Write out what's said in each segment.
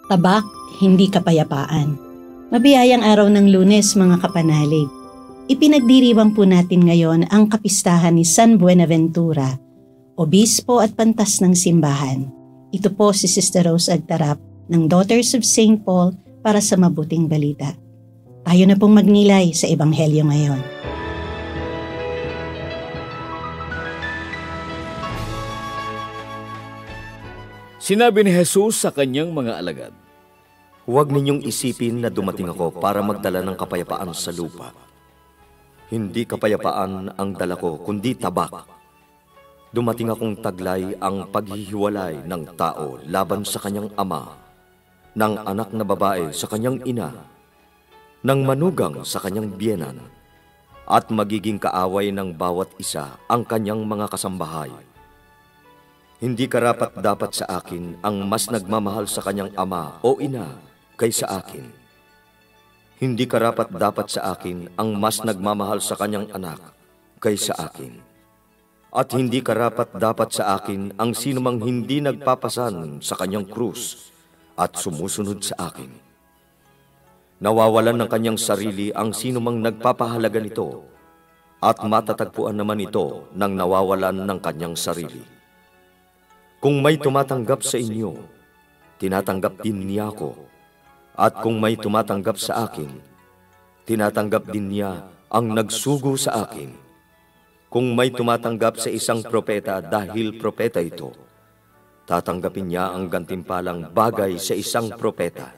Tabak, hindi kapayapaan. Mabiyayang araw ng Lunes, mga kapanalig. Ipinagdiriwang po natin ngayon ang kapistahan ni San Buenaventura, obispo at pantas ng simbahan. Ito po si Sister Rose Agtarap ng Daughters of St. Paul para sa mabuting balita. Tayo na pong magnilay sa Ebanghelyo ngayon. Sinabi ni Jesus sa kanyang mga alagad, "Huwag ninyong isipin na dumating ako para magdala ng kapayapaan sa lupa. Hindi kapayapaan ang dala ko, kundi tabak. Dumating akong taglay ang paghihiwalay ng tao laban sa kanyang ama, ng anak na babae sa kanyang ina, ng manugang sa kanyang biyenan, at magiging kaaway ng bawat isa ang kanyang mga kasambahay. Hindi karapat-dapat sa akin ang mas nagmamahal sa kanyang ama o ina kaysa akin. Hindi karapat-dapat sa akin ang mas nagmamahal sa kanyang anak kaysa akin. At hindi karapat-dapat sa akin ang sinumang hindi nagpapasan sa kanyang krus at sumusunod sa akin. Nawawalan ng kanyang sarili ang sinumang nagpapahalaga nito, at matatagpuan naman ito ng nawawalan ng kanyang sarili. Kung may tumatanggap sa inyo, tinatanggap din niya ako. At kung may tumatanggap sa akin, tinatanggap din niya ang nagsugo sa akin. Kung may tumatanggap sa isang propeta dahil propeta ito, tatanggapin niya ang gantimpalang bagay sa isang propeta.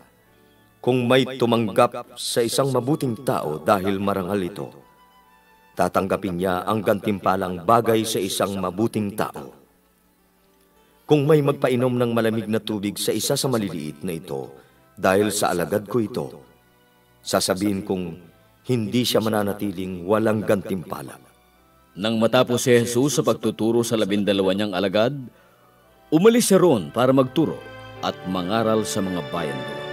Kung may tumanggap sa isang mabuting tao dahil marangal ito, tatanggapin niya ang gantimpalang bagay sa isang mabuting tao. Kung may magpainom ng malamig na tubig sa isa sa maliliit na ito, dahil sa alagad ko ito, sasabihin kong hindi siya mananatiling walang gantimpala." Nang matapos si Jesus sa pagtuturo sa 12 niyang alagad, umalis siya roon para magturo at mangaral sa mga bayan doon.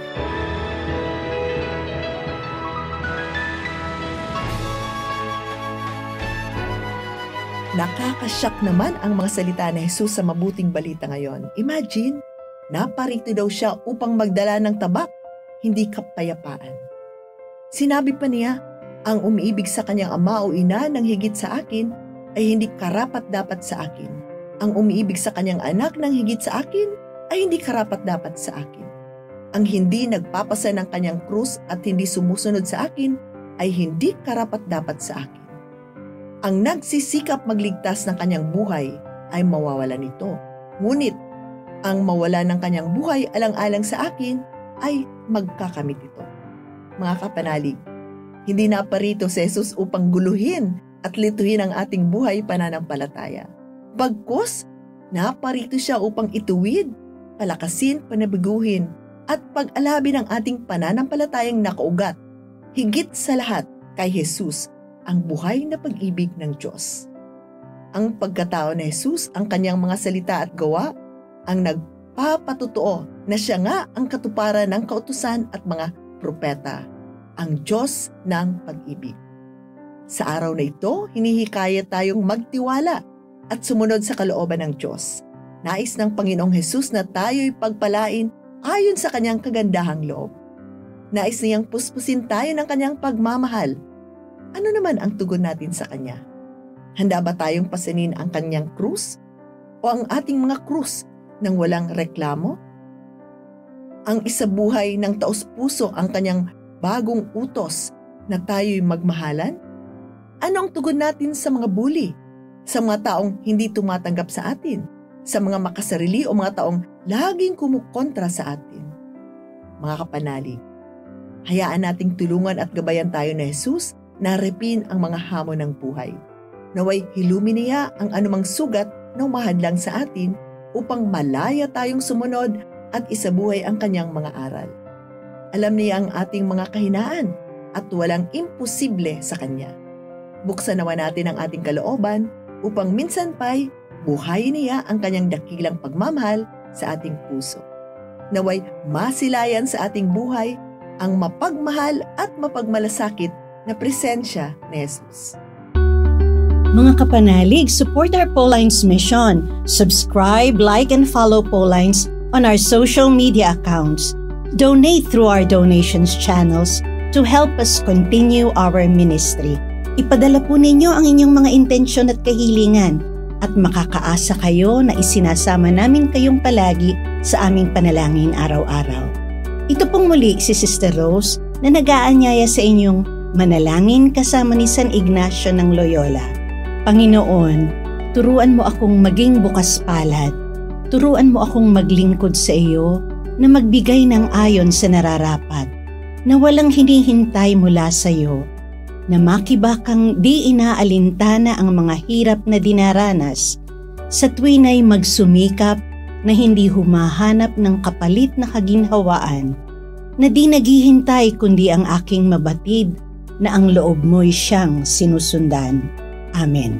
Nakakasyak naman ang mga salita ni Jesus sa mabuting balita ngayon. Imagine, naparito daw siya upang magdala ng tabak, hindi kapayapaan. Sinabi pa niya, ang umiibig sa kanyang ama o ina ng higit sa akin ay hindi karapat-dapat sa akin. Ang umiibig sa kanyang anak ng higit sa akin ay hindi karapat-dapat sa akin. Ang hindi nagpapasa ng kanyang krus at hindi sumusunod sa akin ay hindi karapat-dapat sa akin. Ang nagsisikap magligtas ng kanyang buhay ay mawawala nito. Ngunit, ang mawala ng kanyang buhay alang-alang sa akin ay magkakamit ito. Mga kapanalig, hindi naparito si Jesus upang guluhin at lituhin ang ating buhay pananampalataya. Bagkus, naparito siya upang ituwid, palakasin, panabiguhin, at pag-alabin ang ating pananampalatayang nakaugat. Higit sa lahat kay Jesus, ang buhay na pag-ibig ng Diyos. Ang pagkatao ni Jesus, ang kanyang mga salita at gawa, ang nagpapatutuo na siya nga ang katuparan ng kautusan at mga propeta, ang Diyos ng pag-ibig. Sa araw na ito, hinihikayat tayong magtiwala at sumunod sa kalooban ng Diyos. Nais ng Panginoong Jesus na tayo'y pagpalain ayon sa kanyang kagandahang loob. Nais niyang puspusin tayo ng kanyang pagmamahal. Ano naman ang tugon natin sa Kanya? Handa ba tayong pasanin ang Kanyang krus? O ang ating mga krus nang walang reklamo? Ang isabuhay ng taos-puso ang Kanyang bagong utos na tayo'y magmahalan? Ano ang tugon natin sa mga bully? Sa mga taong hindi tumatanggap sa atin? Sa mga makasarili o mga taong laging kumukontra sa atin? Mga kapanalig, hayaan nating tulungan at gabayan tayo ni Jesus na harapin ang mga hamon ng buhay. Naway hilumin niya ang anumang sugat na umahadlang sa atin upang malaya tayong sumunod at isabuhay ang kanyang mga aral. Alam niya ang ating mga kahinaan at walang imposible sa kanya. Buksan naman natin ang ating kalooban upang minsan pa'y buhayin niya ang kanyang dakilang pagmamahal sa ating puso. Naway masilayan sa ating buhay ang mapagmahal at mapagmalasakit na presensya ni Jesus. Mga kapanalig, support our Paulines mission. Subscribe, like, and follow Paulines on our social media accounts. Donate through our donations channels to help us continue our ministry. Ipadala po ninyo ang inyong mga intensyon at kahilingan at makakaasa kayo na isinasama namin kayong palagi sa aming panalangin araw-araw. Ito pong muli si Sister Rose na nag-aanyaya sa inyong manalangin kasama ni San Ignacio ng Loyola. Panginoon, turuan mo akong maging bukas palad. Turuan mo akong maglingkod sa iyo na magbigay ng ayon sa nararapat, na walang hinihintay mula sa iyo, na makibakang di inaalintana ang mga hirap na dinaranas, sa tuwin ay magsumikap na hindi humahanap ng kapalit na kaginhawaan, na di naghihintay kundi ang aking mabatid na ang loob mo'y siyang sinusundan. Amen.